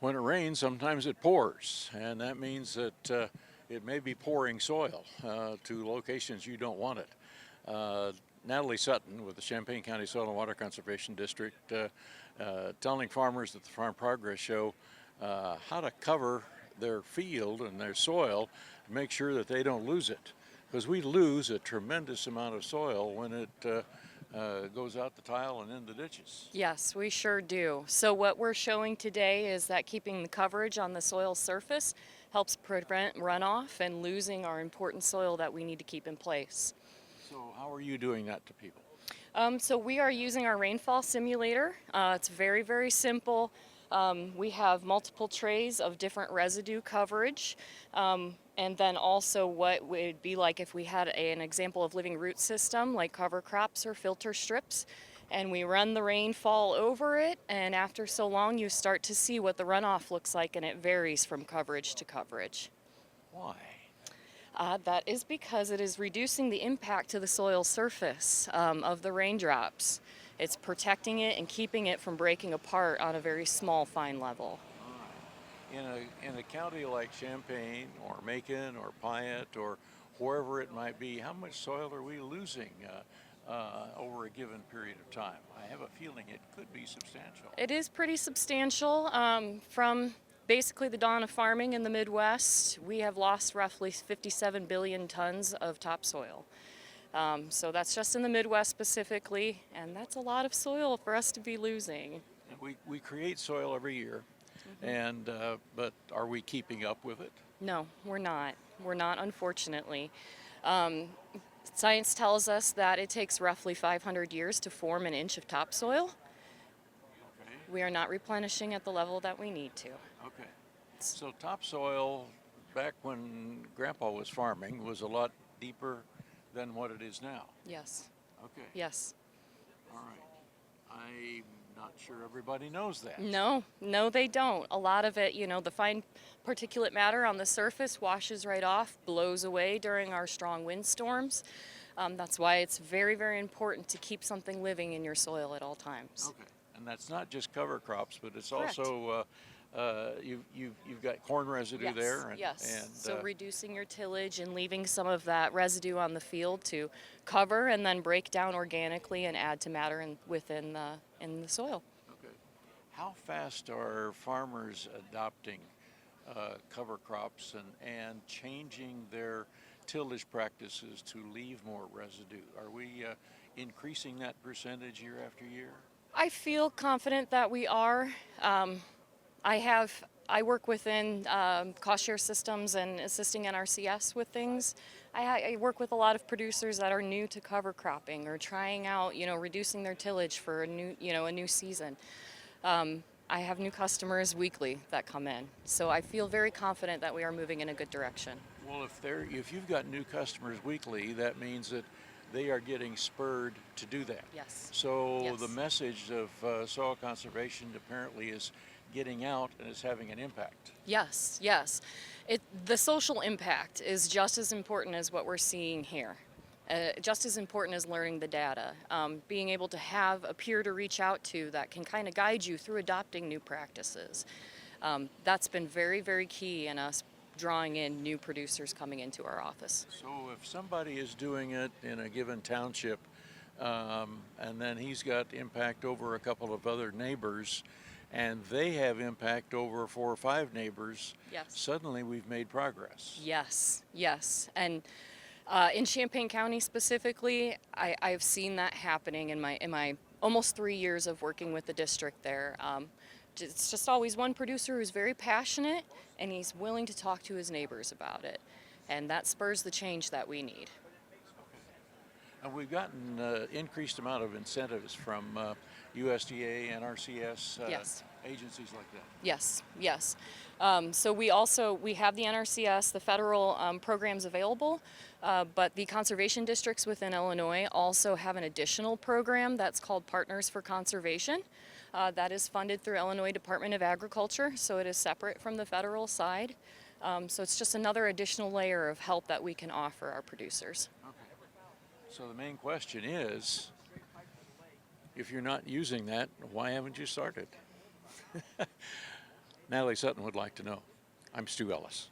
When it rains, sometimes it pours, and that means that it may be pouring soil to locations you don't want it. Natalie Sutton with the Champaign County Soil and Water Conservation District telling farmers at the Farm Progress Show how to cover their field and their soil to make sure that they don't lose it. Because we lose a tremendous amount of soil when it goes out the tile and in the ditches. Yes, we sure do. So what we're showing today is that keeping the coverage on the soil surface helps prevent runoff and losing our important soil that we need to keep in place. So how are you doing that to people? So we are using our rainfall simulator. It's very, very simple. We have multiple trays of different residue coverage. And then also what would be like if we had an example of living root system like cover crops or filter strips, and we run the rainfall over it, and after so long you start to see what the runoff looks like, and it varies from coverage to coverage. Why? That is because it is reducing the impact to the soil surface of the raindrops. It's protecting it and keeping it from breaking apart on a very small, fine level. In a county like Champaign or Macon or Piatt or wherever it might be, how much soil are we losing over a given period of time? I have a feeling it could be substantial. It is pretty substantial. From basically the dawn of farming in the Midwest, we have lost roughly 57 billion tons of topsoil. So that's just in the Midwest specifically, and that's a lot of soil for us to be losing. We create soil every year. And but are we keeping up with it? No, we're not. We're not, unfortunately. Science tells us that it takes roughly 500 years to form an inch of topsoil. Okay. We are not replenishing at the level that we need to. Okay. So topsoil, back when Grandpa was farming, was a lot deeper than what it is now. Yes. Okay. Yes. All right. I'm not sure everybody knows that. No, they don't. A lot of it, the fine particulate matter on the surface washes right off, blows away during our strong windstorms. That's why it's very, very important to keep something living in your soil at all times. Okay. And that's not just cover crops, but it's Correct. Also you've got corn residue Yes, there. yes. So reducing your tillage and leaving some of that residue on the field to cover and then break down organically and add to matter in the soil. Okay. How fast are farmers adopting cover crops and changing their tillage practices to leave more residue? Are we increasing that percentage year after year? I feel confident that we are. I work within cost share systems and assisting NRCS with things. I work with a lot of producers that are new to cover cropping or trying out, reducing their tillage for a new season. I have new customers weekly that come in, so I feel very confident that we are moving in a good direction. Well, if you've got new customers weekly, that means that they are getting spurred to do that. Yes. So Yes. the message of soil conservation apparently is getting out and is having an impact. Yes. The social impact is just as important as what we're seeing here. Just as important as learning the data. Being able to have a peer to reach out to that can kind of guide you through adopting new practices. That's been very, very key in us drawing in new producers coming into our office. So if somebody is doing it in a given township and then he's got impact over a couple of other neighbors and they have impact over 4 or 5 neighbors, Yes. Suddenly we've made progress. Yes. And in Champaign County specifically, I've seen that happening in my almost 3 years of working with the district there. It's just always one producer who's very passionate and he's willing to talk to his neighbors about it. And that spurs the change that we need. And we've gotten increased amount of incentives from USDA, NRCS, Yes. agencies like that. Yes. So we have the NRCS, the federal programs available, but the conservation districts within Illinois also have an additional program that's called Partners for Conservation. That is funded through Illinois Department of Agriculture, so it is separate from the federal side. So it's just another additional layer of help that we can offer our producers. Okay. So the main question is, if you're not using that, why haven't you started? Natalie Sutton would like to know. I'm Stu Ellis.